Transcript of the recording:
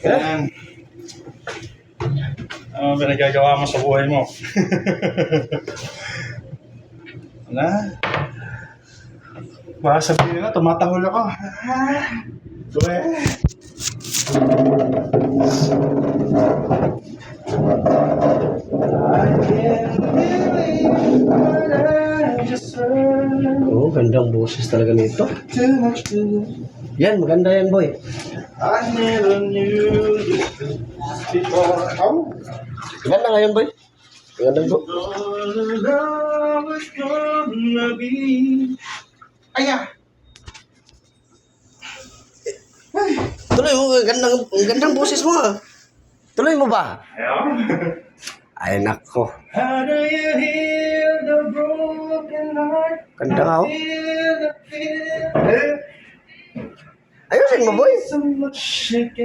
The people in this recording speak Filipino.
Yan. Ano pinagagawa mo sa buhay mo? Wala. Baka sabihin nila, tumatahol ako. Uwe. Oo, gandang boses talaga nito. Yan, maganda yan, boy. I never knew before. Oh. Ganda nga yan, boy. Ganda po. Love was gonna be. Aya. Tuloy mo, gandang boses mo ah. Tuloy mo ba? Ay, nako. How do you heal the broken heart? Ganda nga oh. Feel the fear. Ayusin mo, boy. So much again.